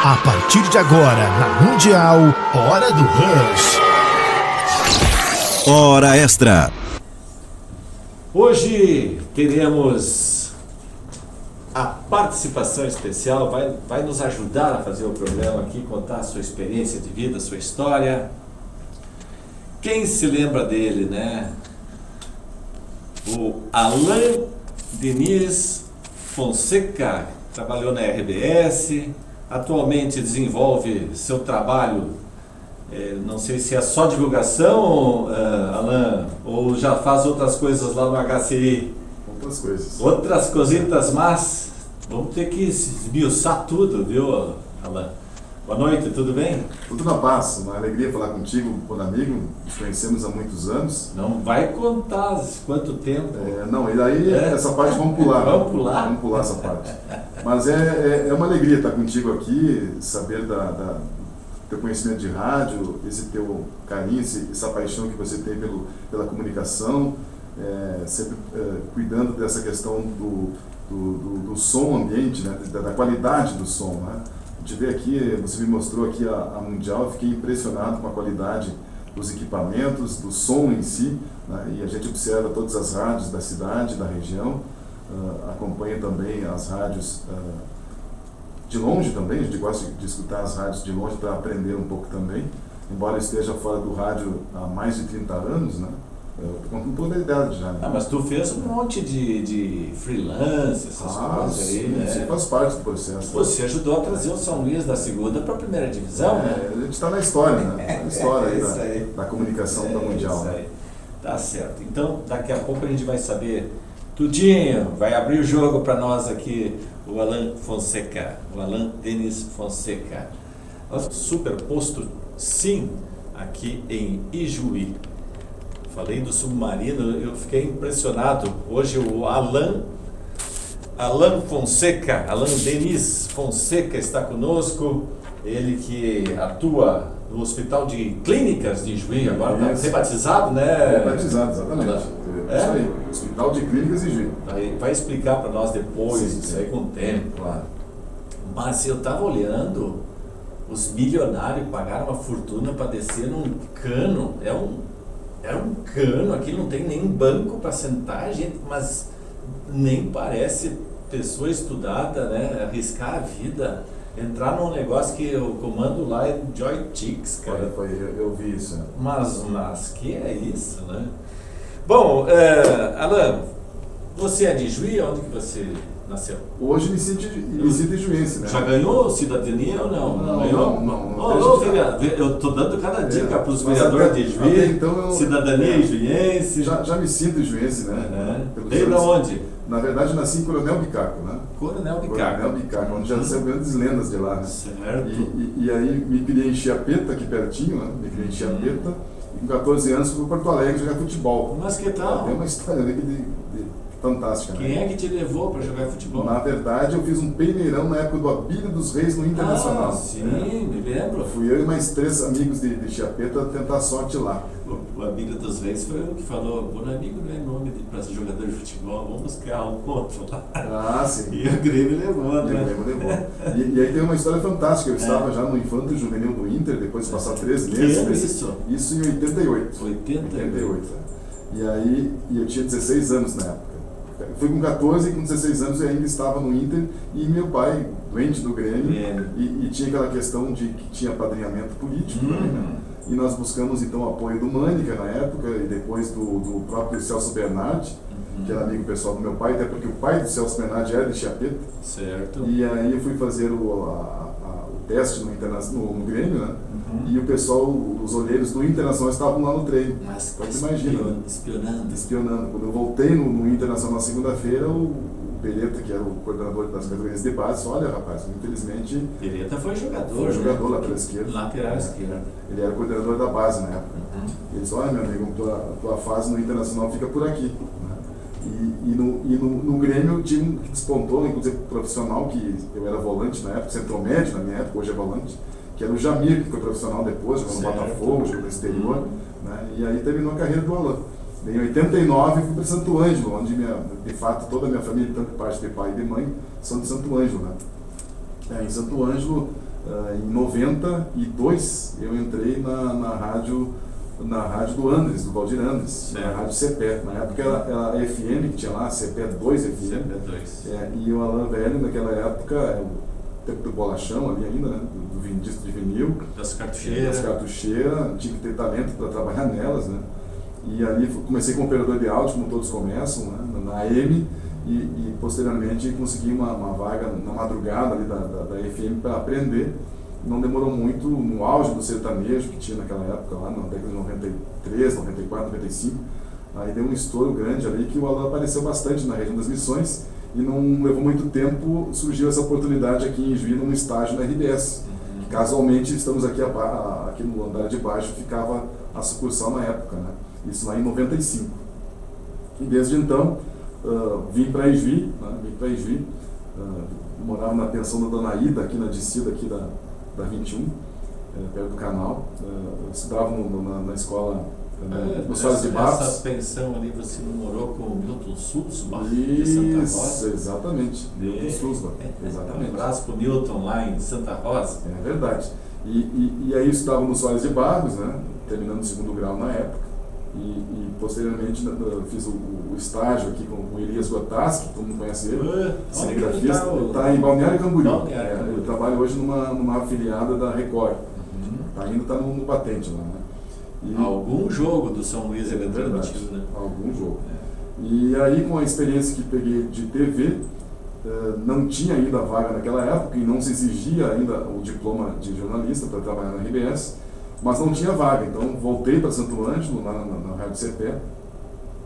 A partir de agora, na Mundial, Hora do Rush. Hora Extra. Hoje teremos a participação especial, vai nos ajudar a fazer o programa aqui, contar a sua experiência de vida, a sua história. Quem se lembra dele, né? O Alain Denis Fonseca, trabalhou na RBS, atualmente desenvolve seu trabalho, não sei se é só divulgação, Alain, ou já faz outras coisas lá no HCI. Outras coisas. Outras cositas, mas vamos ter que esmiuçar tudo, viu, Alain? Boa noite, tudo bem? Tudo na paz, uma alegria falar contigo, bom amigo, nos conhecemos há muitos anos. Não vai contar quanto tempo. Não, e daí essa parte vamos pular. Vamos pular? Vamos pular essa parte. Mas é uma alegria estar contigo aqui, saber do teu conhecimento de rádio, esse teu carinho, essa paixão que você tem pela comunicação, sempre cuidando dessa questão do som ambiente, né, da qualidade do som, né? A gente vê aqui, você me mostrou aqui a Mundial, eu fiquei impressionado com a qualidade dos equipamentos, do som em si, né? E a gente observa todas as rádios da cidade, da região, acompanha também as rádios de longe também, a gente gosta de escutar as rádios de longe para aprender um pouco também, embora eu esteja fora do rádio há mais de 30 anos, né? Eu estou com toda a idade já. Né? Mas tu fez um monte de freelance, essas coisas aí, né? Isso faz parte do processo. Você ajudou a trazer o São Luís da segunda para a primeira divisão, né? A gente está na história, né? Na história aí da comunicação da Mundial. Isso aí. Tá certo. Então, daqui a pouco a gente vai saber tudinho. Vai abrir o jogo para nós aqui o Alain Fonseca, o Alain Denis Fonseca. Superposto Sim, aqui em Ijuí. Falei do submarino, eu fiquei impressionado. Hoje o Alain Fonseca, Alain Denis Fonseca está conosco. Ele que atua no Hospital de Clínicas de Ijuí, agora está rebatizado, né? Rebatizado, exatamente. Isso aí, Hospital de Clínicas de Ijuí. Vai explicar para nós depois, isso aí com o tempo. Claro. Mas eu estava olhando, os milionários pagaram uma fortuna para descer num cano, era um cano, aqui não tem nem banco para sentar, gente, mas nem parece pessoa estudada, né? Arriscar a vida, entrar num negócio que o comando lá é joysticks, cara. Eu vi isso. Né? Mas que é isso, né? Bom, Alain, você é de Ijuí? Onde que você nasceu? Hoje me sinto ijuense, né? Já ganhou cidadania ou não? Não ganhou? Não. Eu estou dando cada dica para os vereadores de Ijuí, então cidadania ijuense. Já me sinto ijuense, né? Veio para onde? Na verdade, nasci em Coronel Bicaco, né? Coronel Bicaco, onde já são grandes lendas de lá, né? Certo. E aí me criei em Chiapeta, aqui pertinho, né? Me criei em Chiapeta, e com 14 anos fui para Porto Alegre jogar futebol. Mas que tal? Tem uma história fantástica, né? Quem é que te levou para jogar futebol? Na verdade, eu fiz um peneirão na época do Abílio dos Reis no Internacional. Sim, me lembro. Fui eu e mais 3 amigos de Chiapeta tentar sorte lá. O Abílio dos Reis foi o que falou, bom amigo não é nome para jogador de futebol, vamos criar um outro lá. Ah, sim. E o Grêmio levou, né? Levou. E aí tem uma história fantástica, eu estava já no Infanto Juvenil do Inter, depois de passar 3 meses. Que ano isso? Isso em 88. 88. E aí eu tinha 16 anos na época. Fui com 14 e com 16 anos eu ainda estava no Inter e meu pai, doente do Grêmio, e tinha aquela questão de que tinha padrinhamento político, né? E nós buscamos então o apoio do Mânica na época e depois do próprio Celso Bernardi, que era amigo pessoal do meu pai, até porque o pai do Celso Bernardi era de Chiapeta. Certo. E aí eu fui fazer o teste no Grêmio, né? E o pessoal, os olheiros do Internacional estavam lá no treino. Mas então, imagina, espionando. Quando eu voltei no Internacional na segunda-feira, o Pereta, que era o coordenador das categorias de base, disse, olha rapaz, infelizmente... Pereta foi jogador, Foi jogador, lateral esquerdo. Lateral esquerdo. Ele era coordenador da base na época. Ele disse, olha meu amigo, tua fase no Internacional fica por aqui. E no Grêmio o time que despontou, inclusive profissional, que eu era volante na época, centromédio na minha época, hoje é volante, que era o Jamir, que foi profissional depois, jogou no Botafogo, jogou no exterior, né? E aí terminou a carreira do Alain. Em 89 fui para Santo Ângelo, onde de fato toda a minha família, tanto parte de pai e de mãe, são de Santo Ângelo, né? Em Santo Ângelo Em 92 eu entrei na rádio do Andres, do Valdir Andres, na rádio CEPE. Na época era a FM que tinha lá, CEPE 2 FM. CEPE 2. E o Alain Velho, naquela época, o tempo do bolachão ali ainda, né? Do disco de vinil. Das cartucheiras. Tinha que ter talento para trabalhar nelas, né? E ali comecei como operador de áudio, como todos começam, né? Na AM, e posteriormente consegui uma vaga na madrugada ali da FM para aprender. Não demorou muito, no auge do sertanejo que tinha naquela época, lá na década de 93, 94, 95, aí deu um estouro grande ali que o Alain apareceu bastante na região das Missões e não levou muito tempo, surgiu essa oportunidade aqui em Juí, num estágio na RBS. Que casualmente estamos aqui no andar de baixo, ficava a sucursal na época, né? Isso lá em 95. E desde então, vim para Juí, morava na pensão da Dona Ida, aqui na descida aqui da 21, perto do canal. Estudava na escola, nos Soares de Barros. Essa pensão ali, você morou com o Milton Sulzbach, de Santa Rosa? Isso, exatamente. Milton Sulzbach, exatamente. Um abraço para o Milton lá em Santa Rosa. É verdade. E aí eu estudava nos Soares de Barros, né, terminando o 2º grau na época. E posteriormente fiz o estágio aqui com o Elias Gotaski, que todo mundo conhece ele, cinegrafista. Ele está em Balneário Camboriú. Eu trabalho hoje numa afiliada da Record. Ainda está no patente lá, né? Algum jogo do São Luís ele entrou no time, né? Algum jogo. E aí, com a experiência que peguei de TV, não tinha ainda vaga naquela época e não se exigia ainda o diploma de jornalista para trabalhar na RBS. Mas não tinha vaga, então voltei para Santo Ângelo, na Rádio CEPE.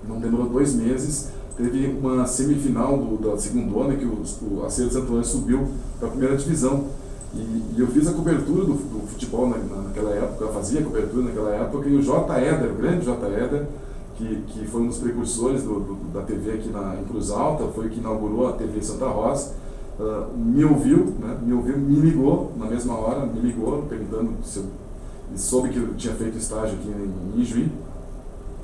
Não demorou 2 meses, teve uma semifinal da segundona, que o Acervo de Santo Ângelo subiu para a primeira divisão. E eu fiz a cobertura do futebol naquela época, eu fazia a cobertura naquela época, e o J. Éder, o grande J. Éder, que foi um dos precursores da TV aqui em Cruz Alta, foi o que inaugurou a TV Santa Rosa, me ouviu, me ligou na mesma hora, perguntando se eu... Ele soube que eu tinha feito estágio aqui em Juí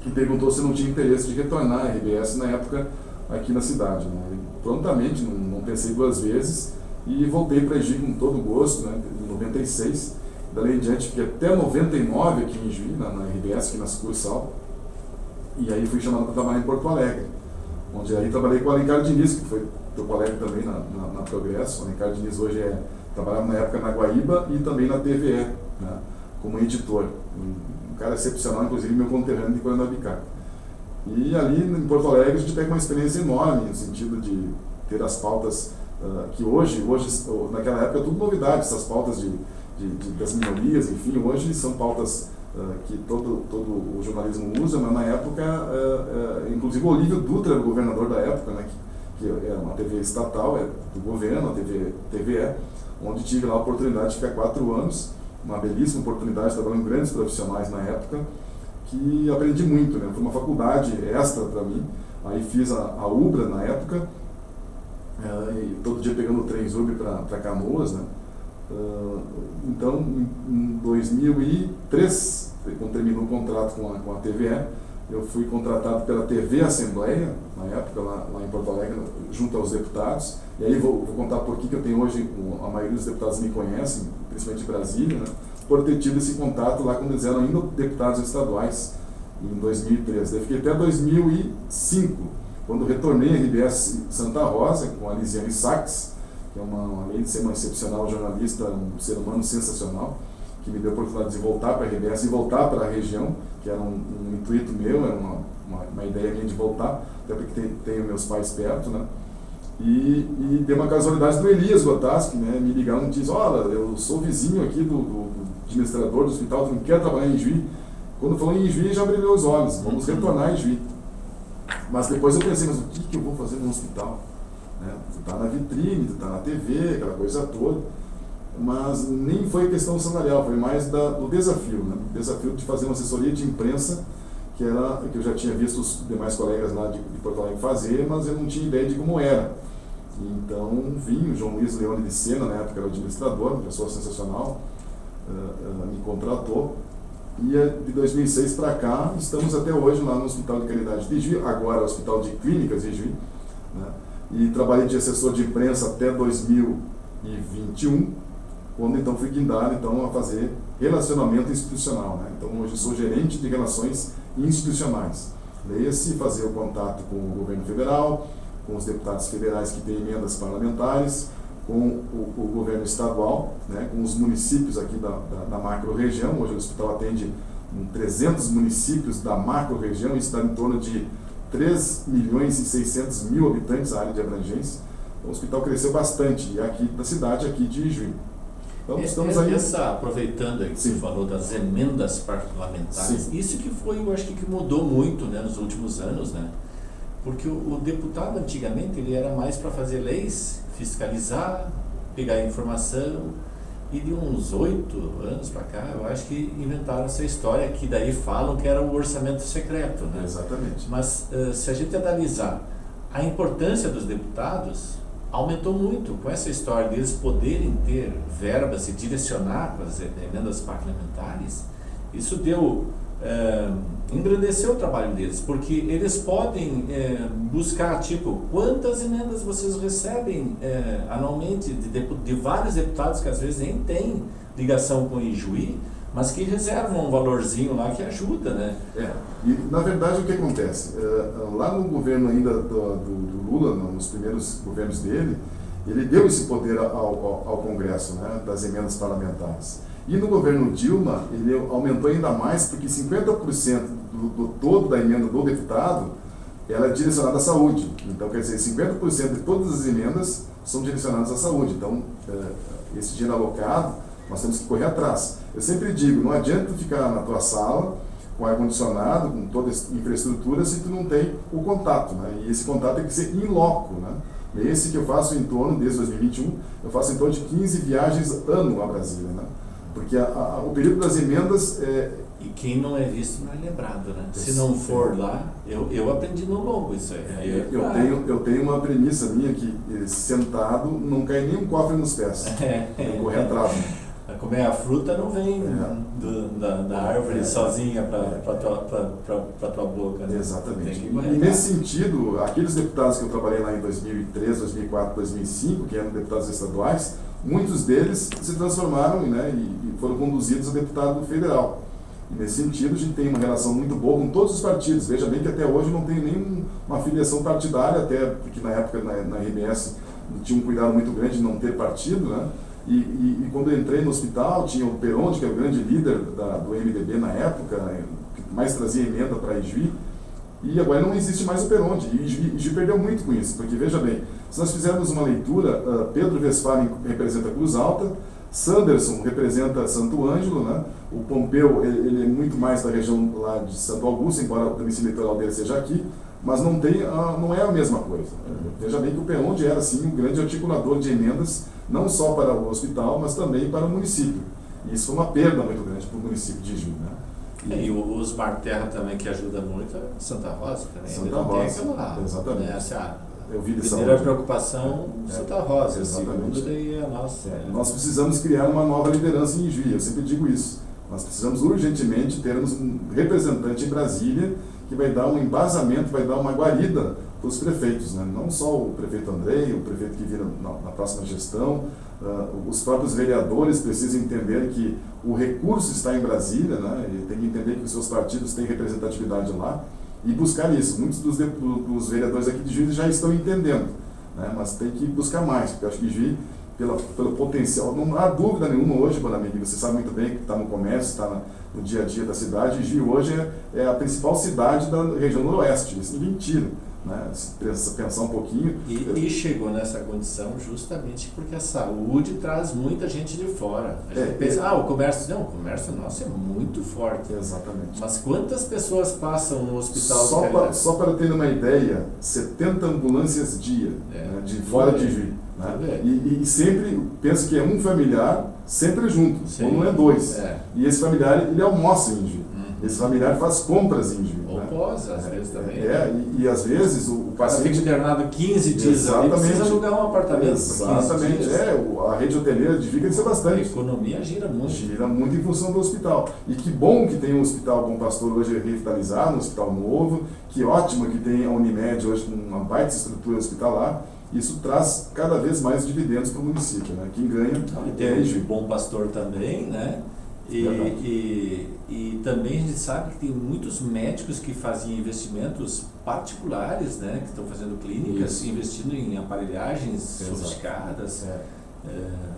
e perguntou se eu não tinha interesse de retornar à RBS na época aqui na cidade, né? E prontamente, não pensei 2 vezes e voltei para Juí com todo gosto, né? Em 96. Dali em diante fiquei até 99 aqui em Juí, na RBS, aqui na sucursal. E aí fui chamado para trabalhar em Porto Alegre, onde aí trabalhei com o Alencar Diniz, que foi do colega também na Progresso. O Alencar Diniz hoje trabalhava na época na Guaíba e também na TVE, né? Como editor, um cara excepcional, inclusive meu conterrâneo de Coronavicá. E ali em Porto Alegre a gente pega uma experiência enorme no sentido de ter as pautas que hoje, naquela época é tudo novidade, essas pautas das minorias, enfim, hoje são pautas que todo o jornalismo usa, mas na época, inclusive o Olívio Dutra era o governador da época, né, que é uma TV estatal, é do governo, a TVE, onde tive lá a oportunidade de ficar 4 anos, uma belíssima oportunidade, trabalhando com grandes profissionais na época, que aprendi muito, né? Foi uma faculdade extra para mim. Aí fiz a UBRA na época, e todo dia pegando o trem Zurb para Canoas, né? Então, em 2003, quando terminou o contrato com a TVE, eu fui contratado pela TV Assembleia, na época, lá em Porto Alegre, junto aos deputados. E aí vou contar por que eu tenho hoje, a maioria dos deputados me conhecem, principalmente de Brasília, né, por ter tido esse contato lá quando eles eram ainda deputados estaduais, em 2003. Eu fiquei até 2005, quando retornei à RBS Santa Rosa, com a Lisiane Sachs, que é além de ser uma excepcional jornalista, um ser humano sensacional, que me deu a oportunidade de voltar para a RBS e voltar para a região, que era um intuito meu, era uma ideia minha de voltar, até porque tenho meus pais perto, né? E deu uma casualidade do Elias Gotaski, né? Me ligar um dia e diz: olha, eu sou vizinho aqui do administrador do hospital, tu não quer trabalhar em Juí? Quando falou em Juí, já brilhou os olhos, vamos retornar em Juí. Mas depois eu pensei, mas o que eu vou fazer no hospital? Né? Tu tá na vitrine, tu tá na TV, aquela coisa toda. Mas nem foi questão salarial, foi mais do desafio, né? O desafio de fazer uma assessoria de imprensa, que eu já tinha visto os demais colegas lá de Porto Alegre fazer, mas eu não tinha ideia de como era. Então vim, o João Luiz Leone de Sena, na época era o administrador, uma pessoa sensacional, me contratou. E de 2006 para cá, estamos até hoje lá no Hospital de Caridade de Juí, agora Hospital de Clínicas de Juí, né? E trabalhei de assessor de imprensa até 2021, quando então fui guindado então, a fazer relacionamento institucional. Né? Então hoje eu sou gerente de relações institucionais. Leia-se fazer o contato com o governo federal, com os deputados federais que têm emendas parlamentares, com o governo estadual, né, com os municípios aqui da macro-região. Hoje o hospital atende 300 municípios da macro-região, isso está em torno de 3.600.000 habitantes a área de abrangência. Então, o hospital cresceu bastante, e aqui da cidade, aqui de Ijuí. Então, estamos aí. Aproveitando aí que você falou das emendas parlamentares, Sim. isso que foi, eu acho que mudou muito, né, nos últimos anos, né? Porque o deputado antigamente ele era mais para fazer leis, fiscalizar, pegar informação, e de uns 8 anos para cá, eu acho que inventaram essa história que daí falam que era o orçamento secreto, né? Exatamente. Mas se a gente analisar a importância dos deputados, aumentou muito com essa história deles poderem ter verbas e direcionar para as emendas parlamentares. Isso engrandeceu o trabalho deles, porque eles podem buscar, tipo, quantas emendas vocês recebem anualmente de vários deputados que às vezes nem têm ligação com o Ijuí, mas que reservam um valorzinho lá que ajuda, né? E na verdade o que acontece? Lá no governo ainda do Lula, nos primeiros governos dele, ele deu esse poder ao Congresso, né, das emendas parlamentares. E no governo Dilma, ele aumentou ainda mais, porque 50% do todo da emenda do deputado, ela é direcionada à saúde. Então, quer dizer, 50% de todas as emendas são direcionadas à saúde. Então, esse dinheiro alocado, nós temos que correr atrás. Eu sempre digo, não adianta tu ficar na tua sala, com ar-condicionado, com toda a infraestrutura, se tu não tem o contato, né? E esse contato tem que ser in loco, né? Esse que eu faço em torno, desde 2021, eu faço em torno de 15 viagens ano a Brasília, né? Porque o período das emendas E quem não é visto não é lembrado, né? Se não for lá, eu aprendi no longo isso aí. Eu tenho uma premissa minha que sentado não cai nem um cofre nos pés. Tem que correr atrás. Né? Comer a fruta não vem da árvore sozinha para tua boca. Né? Exatamente. E nesse sentido, aqueles deputados que eu trabalhei lá em 2003, 2004, 2005, que eram deputados estaduais, muitos deles se transformaram, né, e foram conduzidos a deputado federal. E nesse sentido, a gente tem uma relação muito boa com todos os partidos. Veja bem que até hoje não tem nenhuma filiação partidária, até porque na época na RBS tinha um cuidado muito grande de não ter partido, né? E quando eu entrei no hospital, tinha o Peronde, que era o grande líder do MDB na época, que mais trazia emenda para a Ijuí, e agora não existe mais o Peronde. E Ijuí perdeu muito com isso, porque veja bem, se nós fizermos uma leitura, Pedro Westphalen representa Cruz Alta, Sanderson representa Santo Ângelo, né? O Pompeu ele é muito mais da região lá de Santo Augusto, embora o domicílio eleitoral dele seja aqui, mas não é a mesma coisa. Veja bem que o Peronde era sim um grande articulador de emendas, não só para o hospital, mas também para o município. E isso foi uma perda muito grande para o município de Ijuí, né? E o Osmar Terra também, que ajuda muito, é Santa Rosa também. Santa Rosa, exatamente. Essa eu vi dessa primeira preocupação, Santa Rosa. Exatamente. Daí é a nossa. Nós precisamos criar uma nova liderança em Ijuí, eu sempre digo isso. Nós precisamos urgentemente termos um representante em Brasília que vai dar um embasamento, vai dar uma guarida para os prefeitos, né? Não só o prefeito Andrei, o prefeito que vira na próxima gestão, os próprios vereadores precisam entender que o recurso está em Brasília, né? E tem que entender que os seus partidos têm representatividade lá e buscar isso. Muitos dos vereadores aqui de Juiz já estão entendendo, né? Mas tem que buscar mais, porque eu acho que Juiz, pelo potencial, não há dúvida nenhuma hoje, Bonamigo, você sabe muito bem que está no comércio, está no dia a dia da cidade, Juiz hoje é a principal cidade da região noroeste, isso ninguém tira. Né? Se pensar um pouquinho. E chegou nessa condição justamente porque a saúde traz muita gente de fora. A gente pensa, o comércio. Não, o comércio nosso é muito forte. Exatamente. Mas quantas pessoas passam no hospital? Só para ter uma ideia, 70 ambulâncias dia, né, de fora de Juiz. Né? E sempre pensa que é um familiar, sempre junto, ou não é dois. E esse familiar, ele almoça em Juiz. Esse familiar faz compras em Juiz. Ou pós, às vezes também. E às vezes o paciente fica internado 15 dias ali, precisa alugar um apartamento. Exatamente, a rede hoteleira de cresceu bastante. A economia gira muito. Gira muito em função do hospital. E que bom que tem o Hospital Bom Pastor hoje revitalizado, um hospital novo, que ótimo que tem a Unimed hoje com uma baita estrutura hospitalar. Isso traz cada vez mais dividendos para o município, né? Quem ganha E é a tem Ijuí. o Bom Pastor também, né? E também a gente sabe que tem muitos médicos que faziam investimentos particulares, né? Que estão fazendo clínicas, investindo em aparelhagens sofisticadas.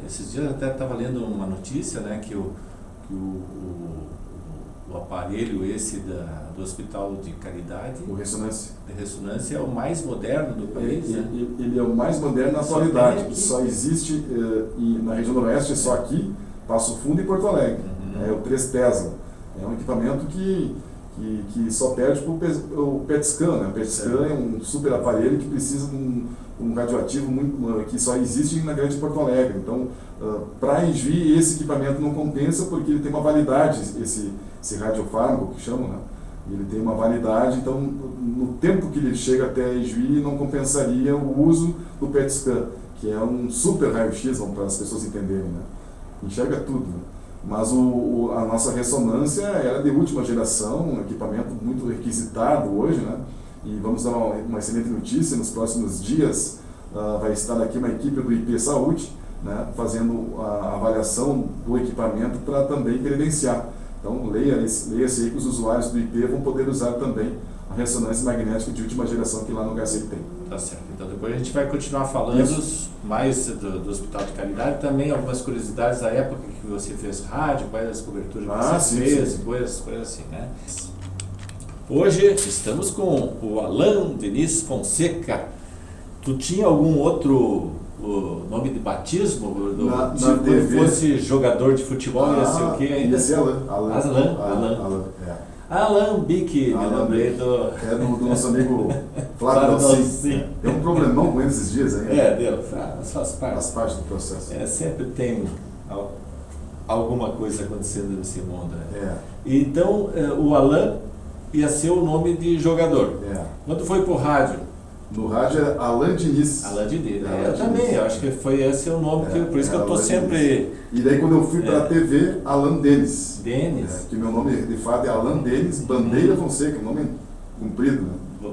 Esses dias eu até estava lendo uma notícia, né? Que o aparelho esse do Hospital de Caridade, O Ressonância. de ressonância, é o mais moderno do país, né? Ele é o mais moderno na Só atualidade. tem aqui. Só existe na região noroeste, só aqui, Passo Fundo e Porto Alegre. É o 3 Tesla. É um equipamento que só perde para o PET scan. Né? O PET scan é um super aparelho que precisa de um radioativo que só existe na grande Porto Alegre. Então, para Ijuí, esse equipamento não compensa porque ele tem uma validade, esse radiofármaco que chamam, né? Ele tem uma validade, então no tempo que ele chega até Ijuí não compensaria o uso do PET scan, que é um super raio-x, para as pessoas entenderem, né? Enxerga tudo, né? Mas a nossa ressonância era de última geração, um equipamento muito requisitado hoje, né? E vamos dar uma excelente notícia, nos próximos dias vai estar aqui uma equipe do IP Saúde, né? Fazendo a avaliação do equipamento para também credenciar. Então leia-se aí que os usuários do IP vão poder usar também a ressonância magnética de última geração que lá no HC tem. Tá certo. Então depois a gente vai continuar falando mais do Hospital de Caridade, também algumas curiosidades da época que você fez rádio, quais as coberturas que você fez, coisas assim, né? Hoje estamos com o Alan Denis Fonseca. Tu tinha algum outro nome de batismo? Na TV. Fosse jogador de futebol, ia ser o quê ainda? Ia ser Alan. Alan Bic, me lembrei do... É do nosso amigo Flávio Dalcin. Tem um problemão com ele esses dias ainda. Deu, faz parte. Faz parte do processo. Sempre tem alguma coisa acontecendo nesse mundo. Né? Então, o Alan ia ser o nome de jogador. Quando foi pro rádio? No rádio é Alan Diniz. Alan Diniz. Eu também, eu acho que foi esse o nome, por isso que eu estou sempre... E daí quando eu fui para a TV, Alan Denis. Denis. Que meu nome de fato é Alan Denis Bandeira Fonseca, um nome comprido, né?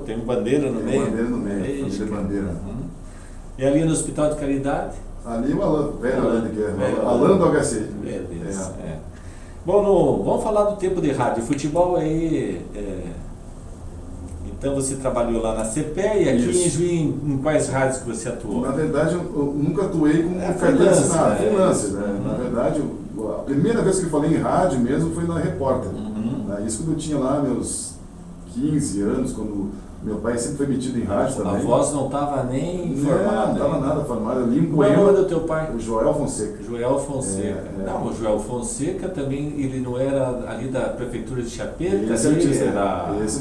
Tem um bandeira no meio. Bandeira no meio, família Bandeira. E ali no Hospital de Caridade? Ali o Alan, velho Alan de Guerra. Alan do HC. Beleza. Bom, vamos falar do tempo de rádio. Futebol aí... Então você trabalhou lá na CPE e aqui em Ijuí, em quais rádios que você atuou? Na verdade, eu nunca atuei como freelancer, né? Na verdade, a primeira vez que eu falei em rádio mesmo foi na Repórter. Isso quando eu tinha lá meus 15 anos, quando meu pai sempre foi metido em rádio também. A voz não estava nem formada. Não estava nada formada. Eu li um Qual é o poema nome do teu pai? O Joel Fonseca. Joel Fonseca. Não, o Joel Fonseca também, ele não era ali da prefeitura de Chapeta? Esse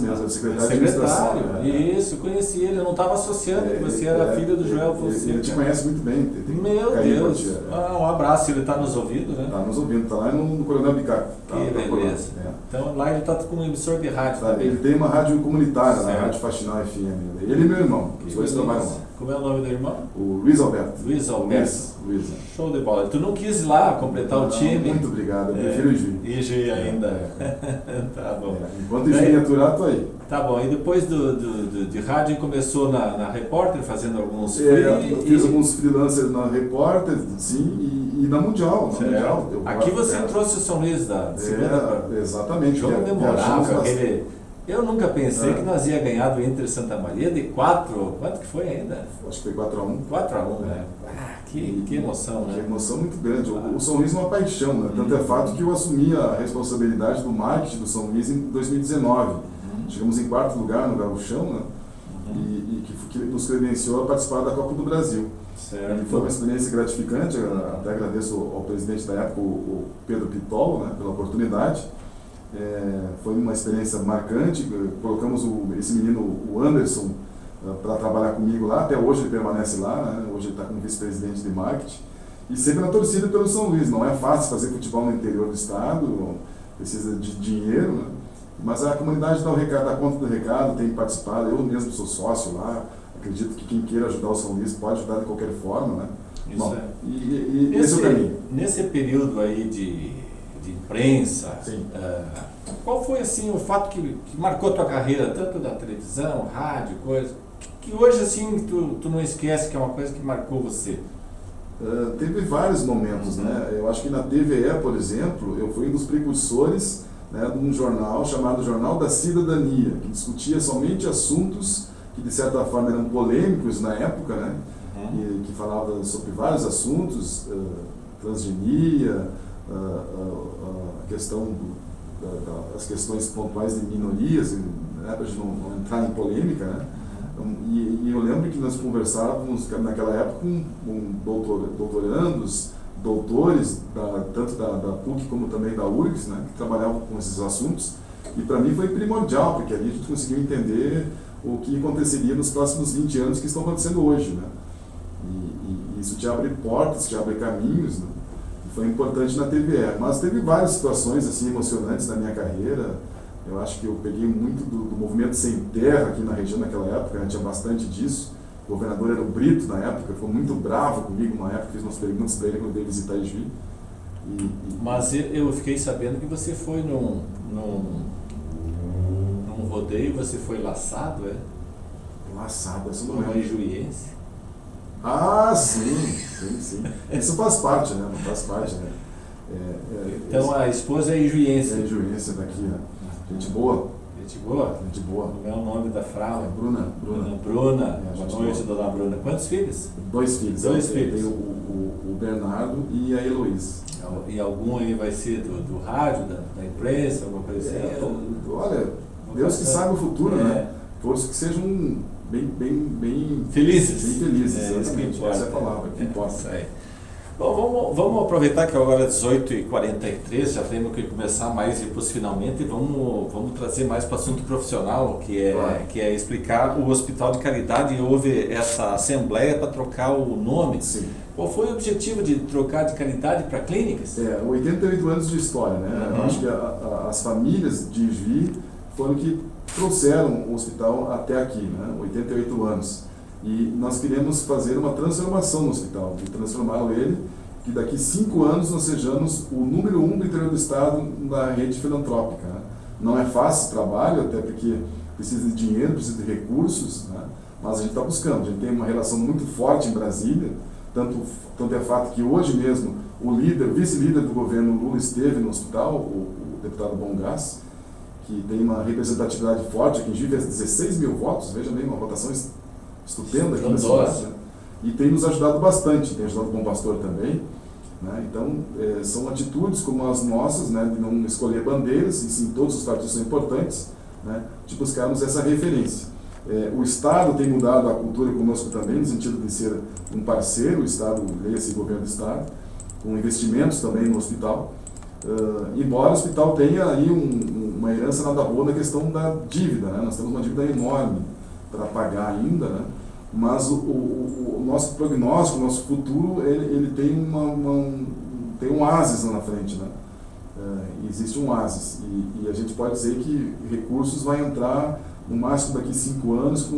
mesmo, secretário de administração. Isso, conheci ele, eu não estava associando que você era filho do Joel Fonseca. Ele te conhece muito bem. Meu Deus. Um abraço, ele está nos ouvindo, né? Está nos ouvindo, está lá no Coronel Bicaco. Que beleza. Então lá ele está com um emissor de rádio também. Ele tem uma rádio comunitária, a Rádio Faxinal FM. Ele e meu irmão, os dois trabalham lá. Como é o nome do irmão? O Luiz Alberto. Luiz Alberto. Luiz. Show de bola. Tu não quis ir lá completar o time? Muito obrigado, eu prefiro Ijuí. Ijuí ainda. Tá bom. Enquanto Ijuí aturar, tô aí. Tá bom. E depois de rádio começou na Repórter, fazendo alguns eu fiz alguns freelancers na Repórter, sim, e na Mundial. Aqui você trouxe o São Luís da segunda. Exatamente. Jogo memorável, eu nunca pensei que nós ia ganhar do Inter Santa Maria de 4, quanto que foi ainda? Acho que foi 4-1. 4-1, né? Que emoção, né? Que emoção muito grande. O São Luís é uma paixão, né? Tanto é fato que eu assumi a responsabilidade do marketing do São Luís em 2019. Chegamos em 4º lugar no Gauchão, né? E que nos credenciou a participar da Copa do Brasil. Certo. E foi uma experiência gratificante, até agradeço ao presidente da época, o Pedro Pitolo, né, pela oportunidade. Foi uma experiência marcante, colocamos esse menino, o Anderson, para trabalhar comigo lá, até hoje ele permanece lá, né? Hoje ele está como vice-presidente de marketing, e sempre na torcida pelo São Luís. Não é fácil fazer futebol no interior do estado, precisa de dinheiro, né? Mas a comunidade dá conta do recado, tem participado, eu mesmo sou sócio lá, acredito que quem queira ajudar o São Luís pode ajudar de qualquer forma, né? Isso. Bom, e esse é o caminho. Nesse período aí de imprensa, qual foi assim o fato que marcou a tua carreira, tanto da televisão, rádio, coisa? que hoje assim tu não esquece, que é uma coisa que marcou você? Teve vários momentos, né? Eu acho que na TVE, por exemplo, eu fui um dos precursores, né, de um jornal chamado Jornal da Cidadania, que discutia somente assuntos que de certa forma eram polêmicos na época, né? E que falava sobre vários assuntos, transgenia, a questão as questões pontuais de minorias, né, para a gente não entrar em polêmica, né? E eu lembro que nós conversávamos naquela época com doutorandos, doutores, tanto da PUC como também da URGS, né, que trabalhavam com esses assuntos, e para mim foi primordial, porque ali a gente conseguiu entender o que aconteceria nos próximos 20 anos que estão acontecendo hoje, né? E isso te abre portas, te abre caminhos, né? E foi importante na TVE. Mas teve várias situações assim emocionantes na minha carreira. Eu acho que eu peguei muito do movimento Sem Terra aqui na região naquela época, tinha bastante disso. O governador era o Brito na época, ficou muito bravo comigo na época, fiz umas perguntas para ele quando eu dei visitar Ijuí. Mas eu fiquei sabendo que você foi num rodeio, você foi laçado, é? Laçado, essa não Uma é. ijuiense. Ah, sim. Isso faz parte, né? Não faz parte, né? Então a esposa é ijuiense. É ijuiense daqui, né? Gente boa. Gente boa? Gente boa. Não é o nome da frau? Bruna. Boa noite, dona Bruna. Quantos filhos? 2 filhos. Dois filhos. Tem o Bernardo e a Heloísa. E algum aí vai ser do rádio, da imprensa, alguma coisa assim? Olha, Deus que sabe o futuro, né? Todos que sejam bem felizes. Bem felizes, exatamente. Essa é a palavra, que importa. Isso aí. Bom, vamos aproveitar que agora é 18h43, já temos que começar mais ir para os finalmente, e vamos trazer mais para o assunto profissional, que é explicar o Hospital de Caridade. E houve essa assembleia para trocar o nome. Sim. Qual foi o objetivo de trocar de Caridade para clínicas? 88 anos de história, né? Eu acho que as famílias de Ijuí foram que trouxeram o hospital até aqui, né? 88 anos. E nós queremos fazer uma transformação no hospital, de transformá-lo ele, que daqui 5 anos nós sejamos o número 1 do interior do estado na rede filantrópica, né? Não é fácil o trabalho, até porque precisa de dinheiro, precisa de recursos, né? Mas a gente está buscando. A gente tem uma relação muito forte em Brasília, tanto é fato que hoje mesmo o vice-líder do governo Lula esteve no hospital, o deputado Bom Gás, que tem uma representatividade forte, aqui em Ijuí fez 16 mil votos, veja bem, uma votação estupenda aqui na cidade, né? E tem nos ajudado bastante, tem ajudado o Bom Pastor também, né? Então, são atitudes como as nossas, né, de não escolher bandeiras, e sim, todos os partidos são importantes, né, de buscarmos essa referência. O Estado tem mudado a cultura conosco também, no sentido de ser um parceiro, o Estado, esse governo do Estado, com investimentos também no hospital, embora o hospital tenha aí uma herança nada boa na questão da dívida, né? Nós temos uma dívida enorme para pagar ainda, né? Mas o nosso prognóstico, o nosso futuro, ele tem tem um oásis lá na frente, né? Existe um oásis, e a gente pode dizer que recursos vai entrar no máximo daqui 5 anos,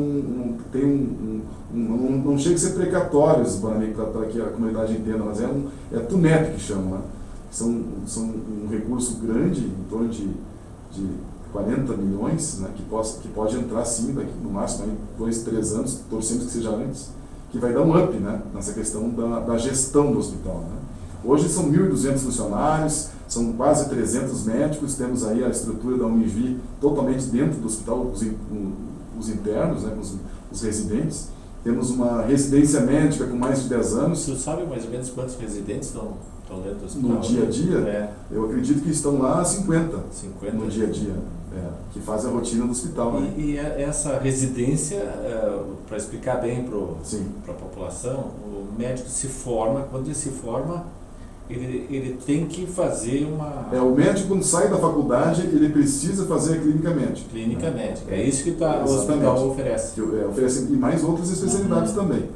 não chega a ser precatórios para que a comunidade entenda, mas é TUNEP que chama, né? São um recurso grande, em torno de 40 milhões, né, que pode entrar sim daqui no máximo 2, 3 anos, torcemos que seja antes, que vai dar um up, né, nessa questão da gestão do hospital, né. Hoje são 1.200 funcionários, são quase 300 médicos, temos aí a estrutura da Unijuí totalmente dentro do hospital, os internos, né, os residentes. Temos uma residência médica com mais de 10 anos. Você sabe mais ou menos quantos residentes estão dentro do hospital? No dia a dia, eu acredito que estão lá 50 no dia a dia, que fazem a rotina do hospital. Né? E essa residência, para explicar bem para a população, o médico se forma, quando ele se forma, ele tem que fazer uma... O médico, quando sai da faculdade, ele precisa fazer a clínica médica. Clínica médica, é isso que o hospital oferece. Oferece, e mais outras especialidades também.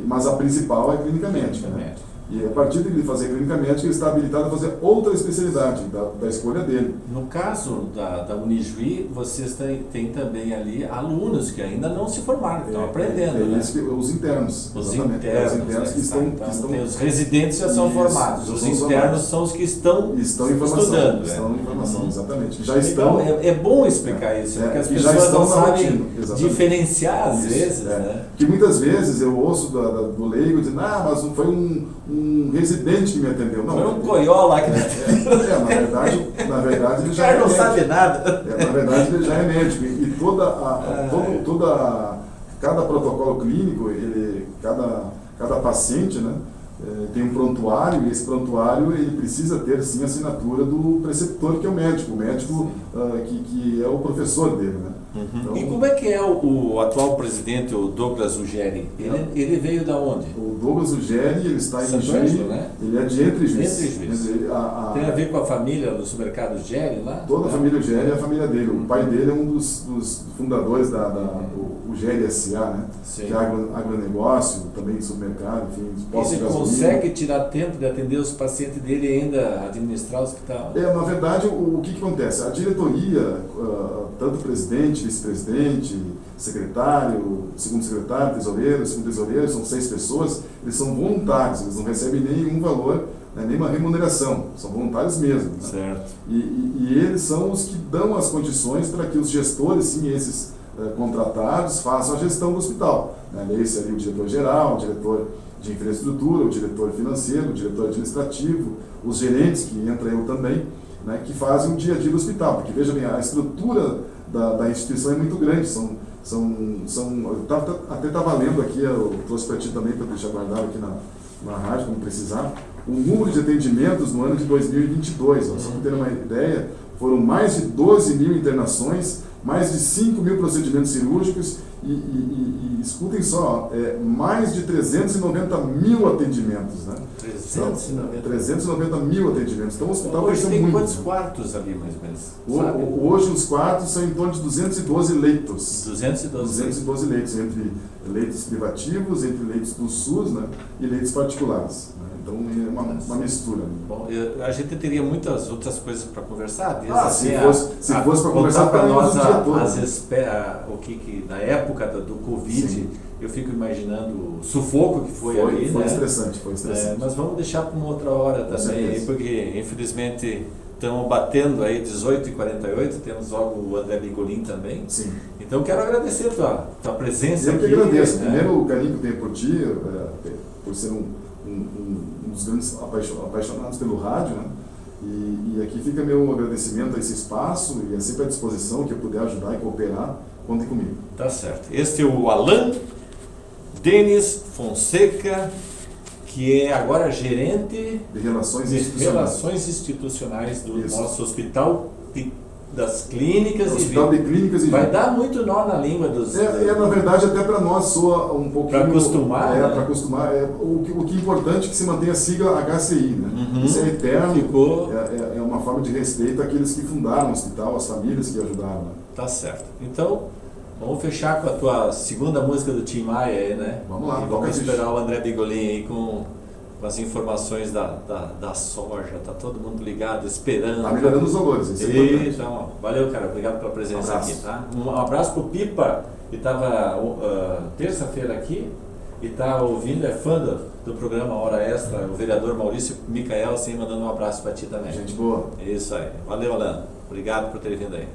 Mas a principal é a clínica médica. Né? E a partir de ele fazer clínica médica, ele está habilitado a fazer outra especialidade da escolha dele. No caso da Unijuí, vocês têm também ali alunos que ainda não se formaram, que estão aprendendo, né? Os internos. Os exatamente. internos, Os internos né? que estão... Tem os residentes já são Isso, formados, já os são internos formados. são os que estão em formação. estudando. Estão em formação, Uhum. exatamente. Já estão... Então, é bom explicar isso, porque as que já pessoas estão não na sabem rotina, exatamente. diferenciar às Isso, vezes, né? Que muitas vezes eu ouço do leigo dizendo, mas foi um residente que me atendeu. Não, Foi um coió lá que... na verdade ele O já cara é não médico. sabe nada. Na verdade ele já é médico. E cada protocolo clínico, cada paciente, né, tem um prontuário, e esse prontuário ele precisa ter sim a assinatura do preceptor, que é o médico que é o professor dele, né? Uhum. Então, E como é que é o atual presidente, o Douglas Ugeri? Ele veio da onde? o Douglas Ugeri, ele está em Santo Juiz, Ângelo, né? ele é de Entre Juiz. Entre Juiz. Tem a ver com a família do supermercado Ugeri lá? Toda a família Ugeri é a família dele. O pai dele é um dos fundadores do Ugeri S.A., né? Sim. Que é agronegócio, também supermercado, enfim, postos de Ele gasolina. consegue tirar tempo de atender os pacientes dele e ainda administrar o hospital? Na verdade, o que acontece? A diretoria, tanto o presidente, vice-presidente, secretário, segundo secretário, tesoureiro, segundo tesoureiro, são 6 pessoas, eles são voluntários, eles não recebem nenhum valor, né, nenhuma remuneração, são voluntários mesmo. Né? Certo. E eles são os que dão as condições para que os gestores, sim, esses contratados, façam a gestão do hospital. Né? Esse ali o diretor-geral, o diretor de infraestrutura, o diretor financeiro, o diretor administrativo, os gerentes, que entra eu também, né, que fazem o dia a dia do hospital. Porque, veja bem, a estrutura da instituição é muito grande. Eu até estava lendo aqui, eu trouxe para ti também, para deixar guardado aqui na rádio, como precisar, o número de atendimentos no ano de 2022. Só para ter uma ideia, foram mais de 12 mil internações, mais de 5 mil procedimentos cirúrgicos e escutem só, mais de 390 mil atendimentos, né? 390 mil atendimentos. Então o hospital hoje cresceu tem muito. quantos quartos ali, mais ou menos? Hoje os quartos são em torno de 212 leitos. 212 leitos, entre leitos privativos, entre leitos do SUS, né, e leitos particulares. Né? Então é uma mistura. Bom, a gente teria muitas outras coisas para conversar. Se fosse para conversar para nós o o que na época do Covid, sim, eu fico imaginando o sufoco que foi ali, foi né? Estressante. Mas vamos deixar para uma outra hora também, porque infelizmente estamos batendo aí 18h48, temos logo o André Bigolin também. Sim. Então quero agradecer a tua presença aqui. Eu que agradeço. Né? Primeiro o carinho que eu tenho por ti, por ser um dos grandes apaixonados pelo rádio, né? E aqui fica meu agradecimento a esse espaço e é sempre à disposição que eu puder ajudar e cooperar, contem comigo. Tá certo. Este é o Alan Denis Fonseca, que é agora gerente de Relações Institucionais do nosso Hospital das Clínicas Hospital de Clínicas e vai dar muito nó na língua dos... na verdade, até para nós soa um pouquinho... Para acostumar, né? Para acostumar. O que é importante é que se mantenha a sigla HCI, né? Uhum. Isso é eterno, Ficou... é uma forma de respeito àqueles que fundaram o hospital, às famílias que ajudaram. Né? Tá certo. Então, vamos fechar com a tua segunda música do Tim Maia aí, né? Vamos lá. E vamos esperar o André Bigolin aí com as informações da soja. Tá todo mundo ligado, esperando. Tá melhorando os valores, isso é importante. Então, valeu, cara. Obrigado pela presença aqui, tá? Um abraço pro Pipa, que estava terça-feira aqui e tá ouvindo, é fã do programa Hora Extra, o vereador Maurício Micael, mandando um abraço para ti também. Gente boa. É isso aí. Valeu, Alan. Obrigado por ter vindo aí.